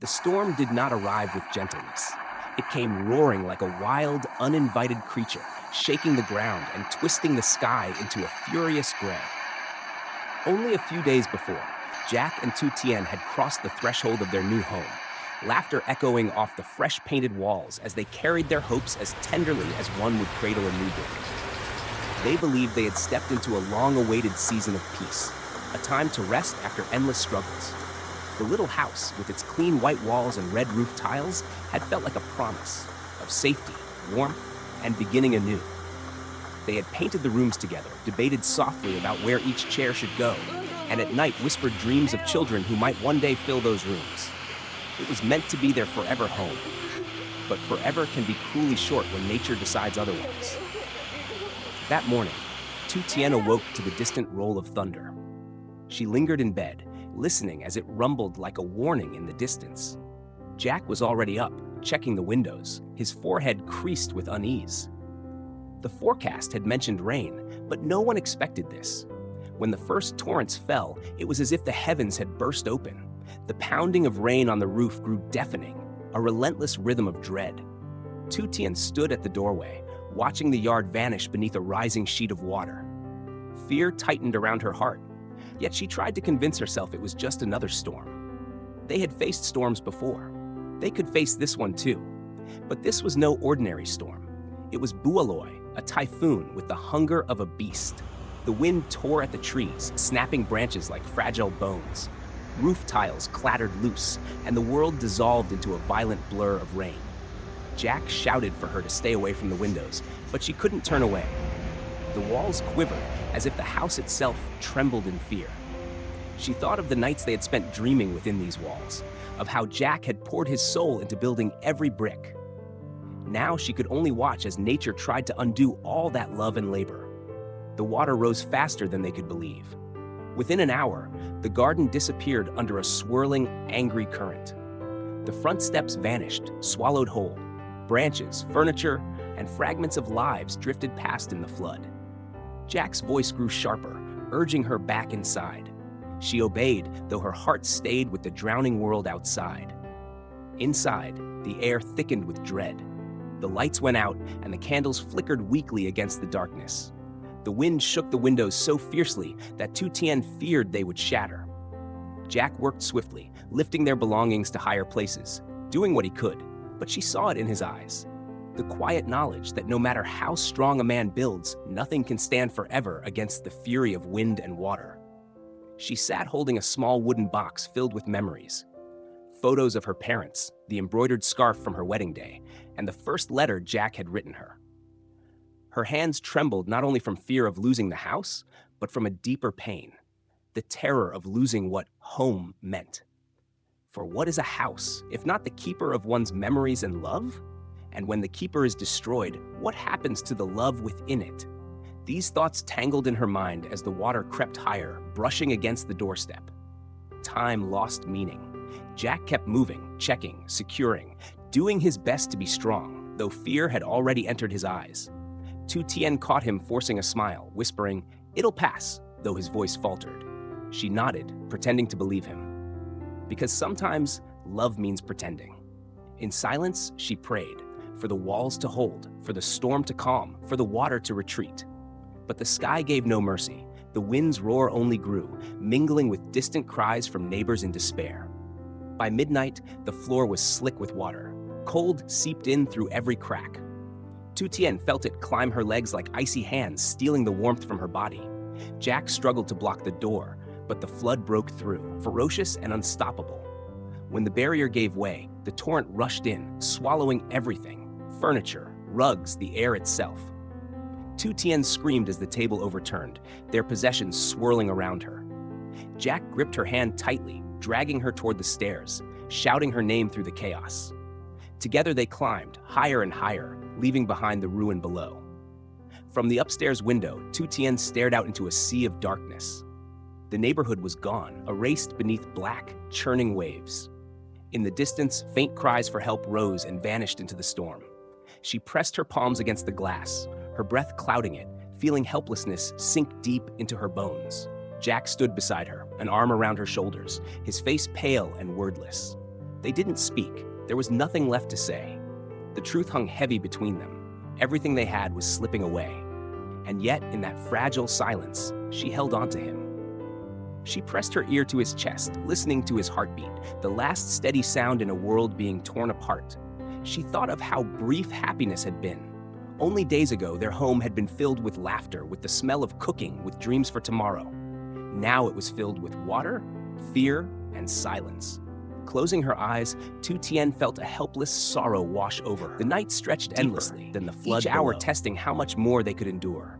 The storm did not arrive with gentleness. It came roaring like a wild, uninvited creature, shaking the ground and twisting the sky into a furious gray. Only a few days before, Jack and Tien had crossed the threshold of their new home, laughter echoing off the fresh-painted walls as they carried their hopes as tenderly as one would cradle a newborn. They believed they had stepped into a long-awaited season of peace, a time to rest after endless struggles. The little house, with its clean white walls and red roof tiles, had felt like a promise of safety, warmth, and beginning anew. They had painted the rooms together, debated softly about where each chair should go, and at night whispered dreams of children who might one day fill those rooms. It was meant to be their forever home. But forever can be cruelly short when nature decides otherwise. That morning, Tien awoke to the distant roll of thunder. She lingered in bed, listening as it rumbled like a warning in the distance. Jack was already up, checking the windows, his forehead creased with unease. The forecast had mentioned rain, but no one expected this. When the first torrents fell, it was as if the heavens had burst open. The pounding of rain on the roof grew deafening, a relentless rhythm of dread. Tien stood at the doorway, watching the yard vanish beneath a rising sheet of water. Fear tightened around her heart, yet she tried to convince herself it was just another storm. They had faced storms before. They could face this one too. But this was no ordinary storm. It was Bualoy, a typhoon with the hunger of a beast. The wind tore at the trees, snapping branches like fragile bones. Roof tiles clattered loose, and the world dissolved into a violent blur of rain. Jack shouted for her to stay away from the windows, but she couldn't turn away. The walls quivered, as if the house itself trembled in fear. She thought of the nights they had spent dreaming within these walls, of how Jack had poured his soul into building every brick. Now she could only watch as nature tried to undo all that love and labor. The water rose faster than they could believe. Within an hour, the garden disappeared under a swirling, angry current. The front steps vanished, swallowed whole. Branches, furniture, and fragments of lives drifted past in the flood. Jack's voice grew sharper, urging her back inside. She obeyed, though her heart stayed with the drowning world outside. Inside, the air thickened with dread. The lights went out, and the candles flickered weakly against the darkness. The wind shook the windows so fiercely that Tien feared they would shatter. Jack worked swiftly, lifting their belongings to higher places, doing what he could, but she saw it in his eyes. The quiet knowledge that no matter how strong a man builds, nothing can stand forever against the fury of wind and water. She sat holding a small wooden box filled with memories. Photos of her parents, the embroidered scarf from her wedding day, and the first letter Jack had written her. Her hands trembled not only from fear of losing the house, but from a deeper pain, the terror of losing what home meant. For what is a house, if not the keeper of one's memories and love? And when the keeper is destroyed, what happens to the love within it? These thoughts tangled in her mind as the water crept higher, brushing against the doorstep. Time lost meaning. Jack kept moving, checking, securing, doing his best to be strong, though fear had already entered his eyes. Tien caught him forcing a smile, whispering, "It'll pass," though his voice faltered. She nodded, pretending to believe him. Because sometimes, love means pretending. In silence, she prayed, for the walls to hold, for the storm to calm, for the water to retreat. But the sky gave no mercy. The wind's roar only grew, mingling with distant cries from neighbors in despair. By midnight, the floor was slick with water. Cold seeped in through every crack. Tien felt it climb her legs like icy hands, stealing the warmth from her body. Jack struggled to block the door, but the flood broke through, ferocious and unstoppable. When the barrier gave way, the torrent rushed in, swallowing everything: furniture, rugs, the air itself. Tien screamed as the table overturned, their possessions swirling around her. Jack gripped her hand tightly, dragging her toward the stairs, shouting her name through the chaos. Together they climbed, higher and higher, leaving behind the ruin below. From the upstairs window, Tien stared out into a sea of darkness. The neighborhood was gone, erased beneath black, churning waves. In the distance, faint cries for help rose and vanished into the storm. She pressed her palms against the glass, her breath clouding it, feeling helplessness sink deep into her bones. Jack stood beside her, an arm around her shoulders, his face pale and wordless. They didn't speak. There was nothing left to say. The truth hung heavy between them. Everything they had was slipping away. And yet, in that fragile silence, she held on to him. She pressed her ear to his chest, listening to his heartbeat, the last steady sound in a world being torn apart. She thought of how brief happiness had been. Only days ago, their home had been filled with laughter, with the smell of cooking, with dreams for tomorrow. Now it was filled with water, fear, and silence. Closing her eyes, Tien felt a helpless sorrow wash over her. The night stretched endlessly, then the flood each hour testing how much more they could endure.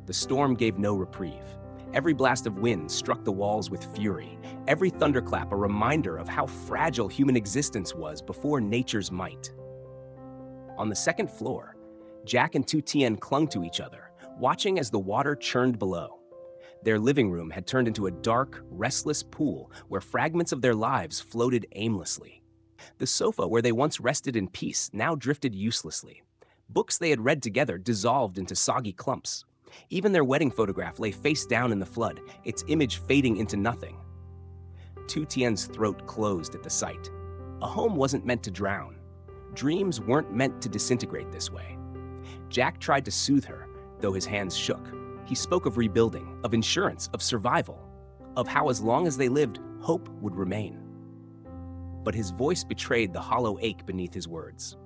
The storm gave no reprieve. Every blast of wind struck the walls with fury. Every thunderclap a reminder of how fragile human existence was before nature's might. On the second floor, Jack and Tien clung to each other, watching as the water churned below. Their living room had turned into a dark, restless pool where fragments of their lives floated aimlessly. The sofa where they once rested in peace now drifted uselessly. Books they had read together dissolved into soggy clumps. Even their wedding photograph lay face down in the flood, its image fading into nothing. Tien's throat closed at the sight. A home wasn't meant to drown. Dreams weren't meant to disintegrate this way. Jack tried to soothe her, though his hands shook. He spoke of rebuilding, of insurance, of survival, of how as long as they lived, hope would remain. But his voice betrayed the hollow ache beneath his words.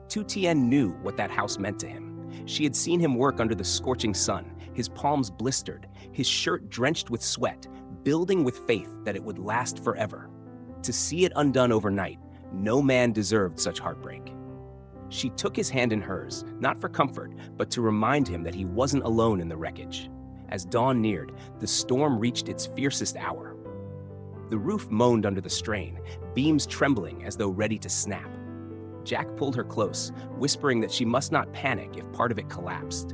Tien knew what that house meant to him. She had seen him work under the scorching sun, his palms blistered, his shirt drenched with sweat, building with faith that it would last forever. To see it undone overnight, no man deserved such heartbreak. She took his hand in hers, not for comfort, but to remind him that he wasn't alone in the wreckage. As dawn neared, the storm reached its fiercest hour. The roof moaned under the strain, beams trembling as though ready to snap. Jack pulled her close, whispering that she must not panic if part of it collapsed.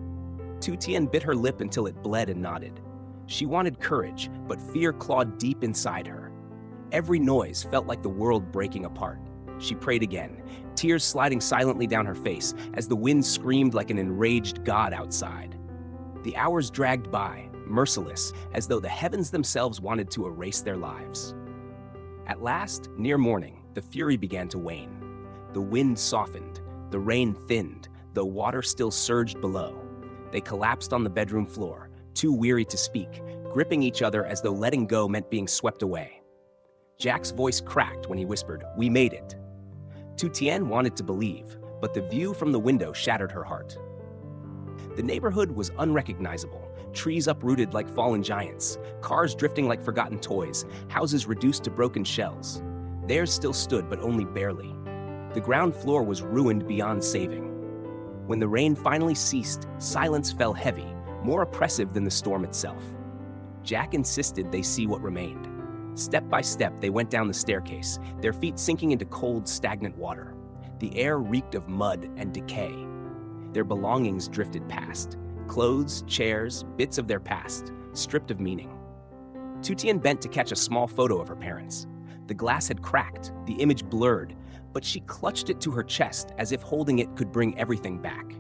Tien bit her lip until it bled and nodded. She wanted courage, but fear clawed deep inside her. Every noise felt like the world breaking apart. She prayed again, tears sliding silently down her face as the wind screamed like an enraged god outside. The hours dragged by, merciless, as though the heavens themselves wanted to erase their lives. At last, near morning, the fury began to wane. The wind softened, the rain thinned, though water still surged below. They collapsed on the bedroom floor, too weary to speak, gripping each other as though letting go meant being swept away. Jack's voice cracked when he whispered, "We made it." Tien wanted to believe, but the view from the window shattered her heart. The neighborhood was unrecognizable, trees uprooted like fallen giants, cars drifting like forgotten toys, houses reduced to broken shells. Theirs still stood, but only barely. The ground floor was ruined beyond saving. When the rain finally ceased, silence fell heavy, more oppressive than the storm itself. Jack insisted they see what remained. Step by step, they went down the staircase, their feet sinking into cold, stagnant water. The air reeked of mud and decay. Their belongings drifted past. Clothes, chairs, bits of their past, stripped of meaning. Tien bent to catch a small photo of her parents. The glass had cracked, the image blurred, but she clutched it to her chest as if holding it could bring everything back.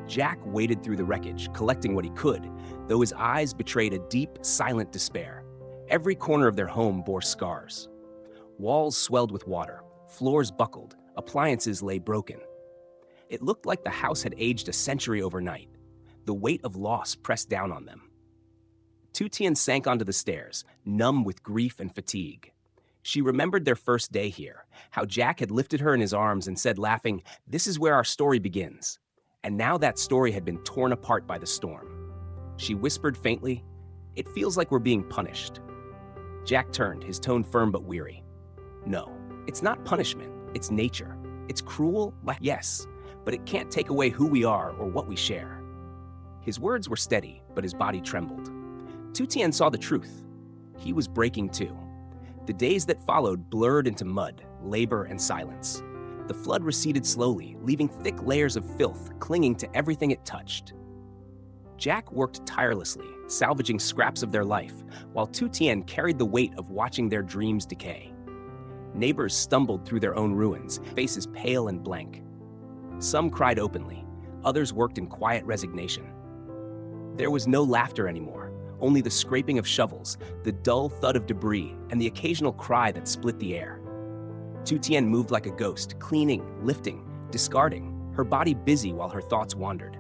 Jack waded through the wreckage, collecting what he could, though his eyes betrayed a deep, silent despair. Every corner of their home bore scars. Walls swelled with water, floors buckled, appliances lay broken. It looked like the house had aged a century overnight. The weight of loss pressed down on them. Tien sank onto the stairs, numb with grief and fatigue. She remembered their first day here, how Jack had lifted her in his arms and said, laughing, "This is where our story begins." And now that story had been torn apart by the storm. She whispered faintly, "It feels like we're being punished." Jack turned, his tone firm but weary. "No, it's not punishment, it's nature. It's cruel, yes, but it can't take away who we are or what we share." His words were steady, but his body trembled. Tien saw the truth. He was breaking too. The days that followed blurred into mud, labor, and silence. The flood receded slowly, leaving thick layers of filth clinging to everything it touched. Jack worked tirelessly, salvaging scraps of their life, while Tien carried the weight of watching their dreams decay. Neighbors stumbled through their own ruins, faces pale and blank. Some cried openly, others worked in quiet resignation. There was no laughter anymore, only the scraping of shovels, the dull thud of debris, and the occasional cry that split the air. Tien moved like a ghost, cleaning, lifting, discarding, her body busy while her thoughts wandered.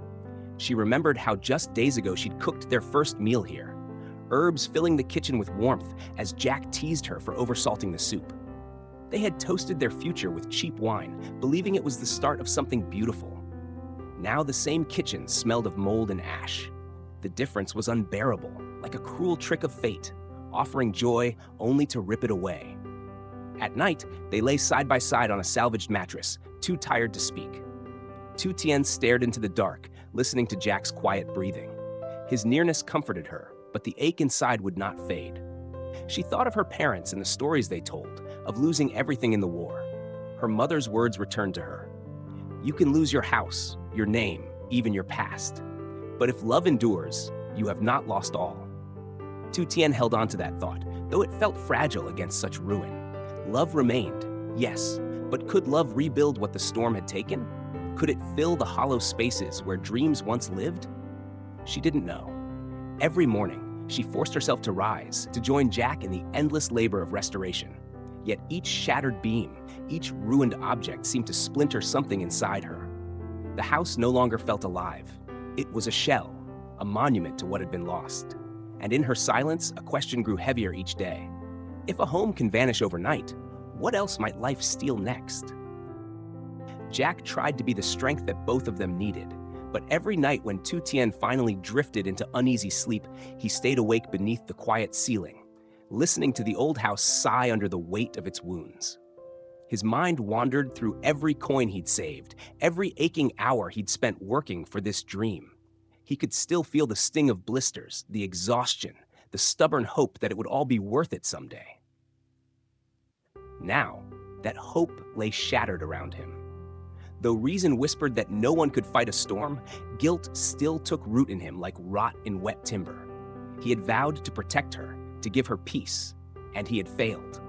She remembered how just days ago she'd cooked their first meal here, herbs filling the kitchen with warmth as Jack teased her for oversalting the soup. They had toasted their future with cheap wine, believing it was the start of something beautiful. Now the same kitchen smelled of mold and ash. The difference was unbearable, like a cruel trick of fate, offering joy only to rip it away. At night, they lay side by side on a salvaged mattress, too tired to speak. Tien stared into the dark, listening to Jack's quiet breathing. His nearness comforted her, but the ache inside would not fade. She thought of her parents and the stories they told, of losing everything in the war. Her mother's words returned to her. You can lose your house, your name, even your past. But if love endures, you have not lost all. Tien held on to that thought, though it felt fragile against such ruin. Love remained, yes, but could love rebuild what the storm had taken? Could it fill the hollow spaces where dreams once lived? She didn't know. Every morning, she forced herself to rise, to join Jack in the endless labor of restoration. Yet each shattered beam, each ruined object seemed to splinter something inside her. The house no longer felt alive. It was a shell, a monument to what had been lost. And in her silence, a question grew heavier each day. If a home can vanish overnight, what else might life steal next? Jack tried to be the strength that both of them needed, but every night when Tien finally drifted into uneasy sleep, he stayed awake beneath the quiet ceiling, listening to the old house sigh under the weight of its wounds. His mind wandered through every coin he'd saved, every aching hour he'd spent working for this dream. He could still feel the sting of blisters, the exhaustion, the stubborn hope that it would all be worth it someday. Now, that hope lay shattered around him. Though reason whispered that no one could fight a storm, guilt still took root in him like rot in wet timber. He had vowed to protect her, to give her peace, and he had failed.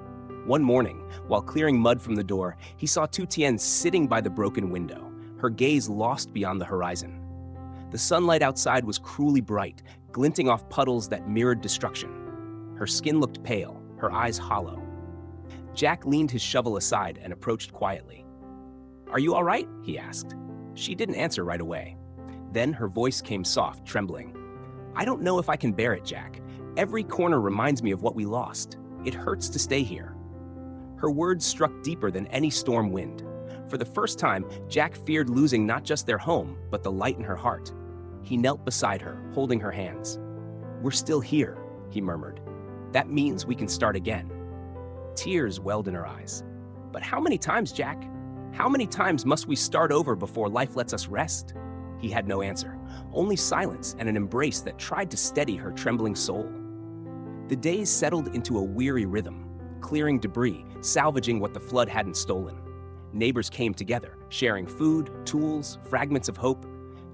One morning, while clearing mud from the door, he saw Tien sitting by the broken window, her gaze lost beyond the horizon. The sunlight outside was cruelly bright, glinting off puddles that mirrored destruction. Her skin looked pale, her eyes hollow. Jack leaned his shovel aside and approached quietly. "Are you all right?" he asked. She didn't answer right away. Then her voice came soft, trembling. "I don't know if I can bear it, Jack. Every corner reminds me of what we lost. It hurts to stay here." Her words struck deeper than any storm wind. For the first time, Jack feared losing not just their home, but the light in her heart. He knelt beside her, holding her hands. "We're still here," he murmured. "That means we can start again." Tears welled in her eyes. "But how many times, Jack? How many times must we start over before life lets us rest?" He had no answer, only silence and an embrace that tried to steady her trembling soul. The days settled into a weary rhythm, clearing debris, salvaging what the flood hadn't stolen. Neighbors came together, sharing food, tools, fragments of hope.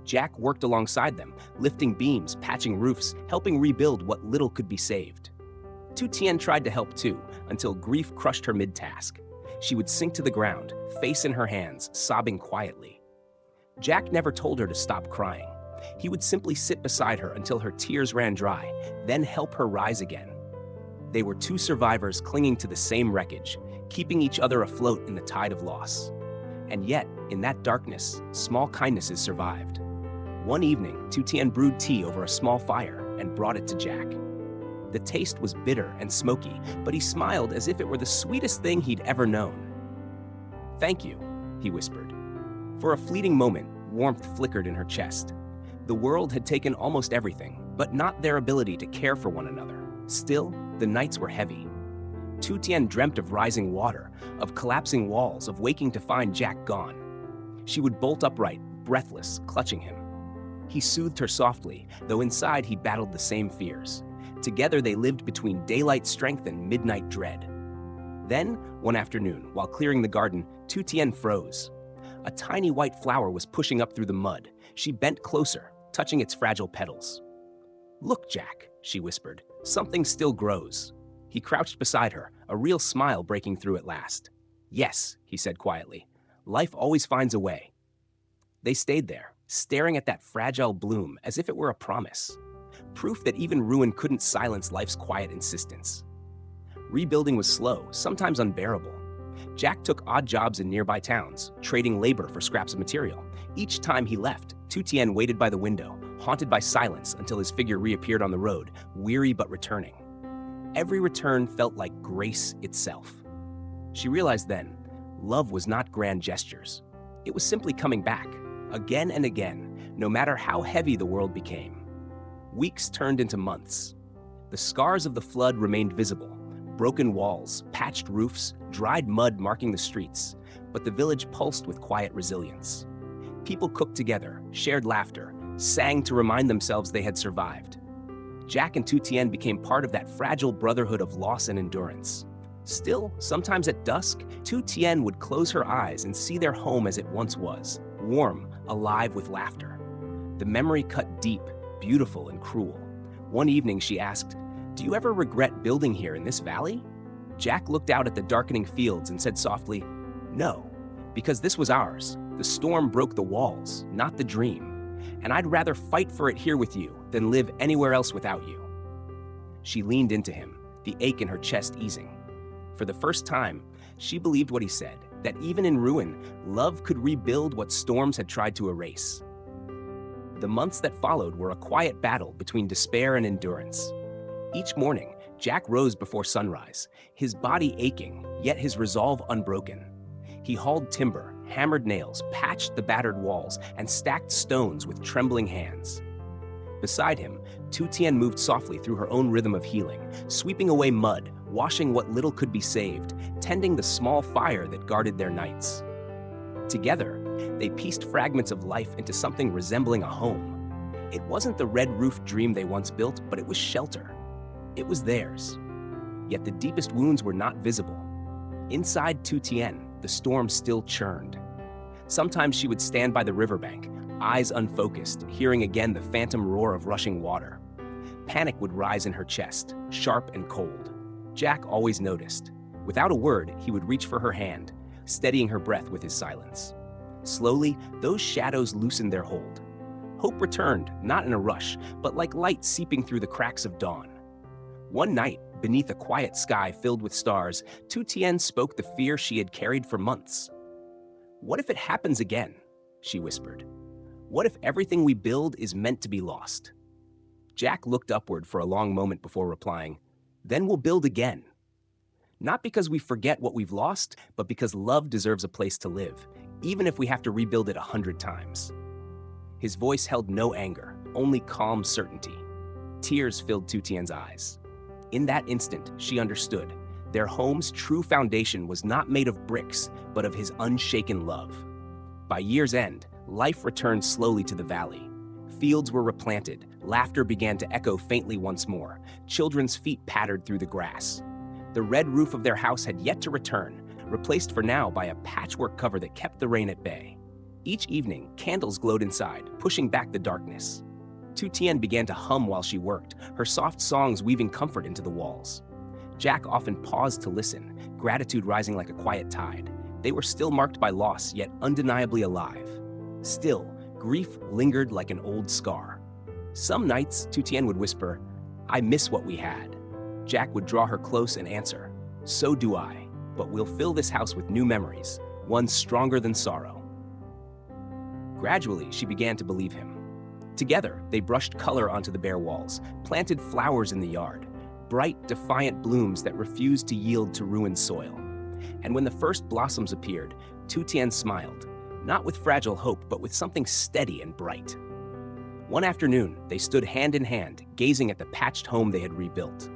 Jack worked alongside them, lifting beams, patching roofs, helping rebuild what little could be saved. Tien tried to help too, until grief crushed her mid-task. She would sink to the ground, face in her hands, sobbing quietly. Jack never told her to stop crying. He would simply sit beside her until her tears ran dry, then help her rise again. They were two survivors clinging to the same wreckage, keeping each other afloat in the tide of loss. And yet, in that darkness, small kindnesses survived. One evening, Tien brewed tea over a small fire and brought it to Jack. The taste was bitter and smoky, but he smiled as if it were the sweetest thing he'd ever known. "Thank you," he whispered. For a fleeting moment, warmth flickered in her chest. The world had taken almost everything, but not their ability to care for one another. Still, the nights were heavy. Tien dreamt of rising water, of collapsing walls, of waking to find Jack gone. She would bolt upright, breathless, clutching him. He soothed her softly, though inside he battled the same fears. Together they lived between daylight strength and midnight dread. Then, one afternoon, while clearing the garden, Tien froze. A tiny white flower was pushing up through the mud. She bent closer, touching its fragile petals. "Look, Jack," she whispered, "something still grows." He crouched beside her, a real smile breaking through at last. "Yes," he said quietly, "life always finds a way." They stayed there, staring at that fragile bloom as if it were a promise. Proof that even ruin couldn't silence life's quiet insistence. Rebuilding was slow, sometimes unbearable. Jack took odd jobs in nearby towns, trading labor for scraps of material. Each time he left, Tien waited by the window, haunted by silence until his figure reappeared on the road, weary but returning. Every return felt like grace itself. She realized then, love was not grand gestures. It was simply coming back, again and again, no matter how heavy the world became. Weeks turned into months. The scars of the flood remained visible. Broken walls, patched roofs, dried mud marking the streets, but the village pulsed with quiet resilience. People cooked together, shared laughter, sang to remind themselves they had survived. Jack and Tien became part of that fragile brotherhood of loss and endurance. Still, sometimes at dusk, Tien would close her eyes and see their home as it once was, warm, alive with laughter. The memory cut deep, beautiful and cruel. One evening she asked, "Do you ever regret building here in this valley?" Jack looked out at the darkening fields and said softly, "No, because this was ours. The storm broke the walls, not the dream. And I'd rather fight for it here with you than live anywhere else without you." She leaned into him, the ache in her chest easing. For the first time, she believed what he said, that even in ruin, love could rebuild what storms had tried to erase. The months that followed were a quiet battle between despair and endurance. Each morning, Jack rose before sunrise, his body aching, yet his resolve unbroken. He hauled timber, hammered nails, patched the battered walls, and stacked stones with trembling hands. Beside him, Tien moved softly through her own rhythm of healing, sweeping away mud, washing what little could be saved, tending the small fire that guarded their nights. Together, they pieced fragments of life into something resembling a home. It wasn't the red-roofed dream they once built, but it was shelter. It was theirs. Yet the deepest wounds were not visible. Inside Tien, the storm still churned. Sometimes she would stand by the riverbank, eyes unfocused, hearing again the phantom roar of rushing water. Panic would rise in her chest, sharp and cold. Jack always noticed. Without a word, he would reach for her hand, steadying her breath with his silence. Slowly, those shadows loosened their hold. Hope returned, not in a rush, but like light seeping through the cracks of dawn. One night, beneath a quiet sky filled with stars, Tien spoke the fear she had carried for months. "What if it happens again?" she whispered. "What if everything we build is meant to be lost?" Jack looked upward for a long moment before replying, "Then we'll build again. Not because we forget what we've lost, but because love deserves a place to live, even if we have to rebuild it 100 times." His voice held no anger, only calm certainty. Tears filled Tien's eyes. In that instant, she understood. Their home's true foundation was not made of bricks, but of his unshaken love. By year's end, life returned slowly to the valley. Fields were replanted, laughter began to echo faintly once more, children's feet pattered through the grass. The red roof of their house had yet to return, replaced for now by a patchwork cover that kept the rain at bay. Each evening, candles glowed inside, pushing back the darkness. Tien began to hum while she worked, her soft songs weaving comfort into the walls. Jack often paused to listen, gratitude rising like a quiet tide. They were still marked by loss, yet undeniably alive. Still, grief lingered like an old scar. Some nights, Tien would whisper, "I miss what we had." Jack would draw her close and answer, "So do I, but we'll fill this house with new memories, ones stronger than sorrow." Gradually, she began to believe him. Together, they brushed color onto the bare walls, planted flowers in the yard, bright, defiant blooms that refused to yield to ruined soil. And when the first blossoms appeared, Tien smiled, not with fragile hope, but with something steady and bright. One afternoon, they stood hand in hand, gazing at the patched home they had rebuilt.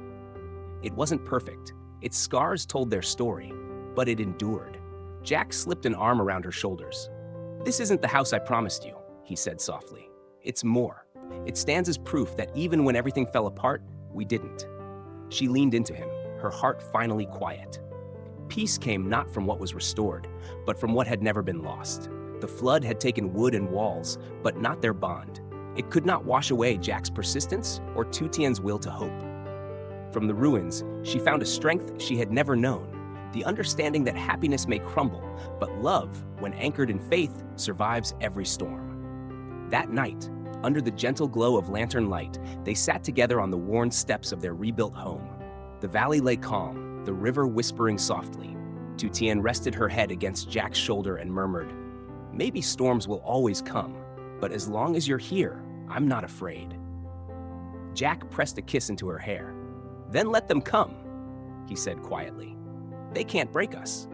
It wasn't perfect. Its scars told their story, but it endured. Jack slipped an arm around her shoulders. "This isn't the house I promised you," he said softly. "It's more. It stands as proof that even when everything fell apart, we didn't." She leaned into him, her heart finally quiet. Peace came not from what was restored, but from what had never been lost. The flood had taken wood and walls, but not their bond. It could not wash away Jack's persistence or Tien's will to hope. From the ruins, she found a strength she had never known, the understanding that happiness may crumble, but love, when anchored in faith, survives every storm. That night, under the gentle glow of lantern light, they sat together on the worn steps of their rebuilt home. The valley lay calm, the river whispering softly. Tien rested her head against Jack's shoulder and murmured, "Maybe storms will always come, but as long as you're here, I'm not afraid." Jack pressed a kiss into her hair. "Then let them come," he said quietly. "They can't break us."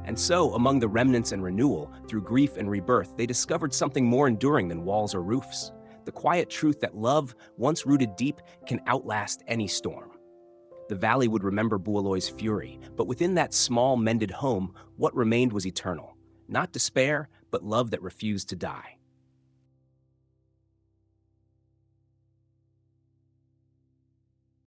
And so, among the remnants and renewal, through grief and rebirth, they discovered something more enduring than walls or roofs. The quiet truth that love, once rooted deep, can outlast any storm. The valley would remember Bualoy's fury, but within that small, mended home, what remained was eternal. Not despair, but love that refused to die.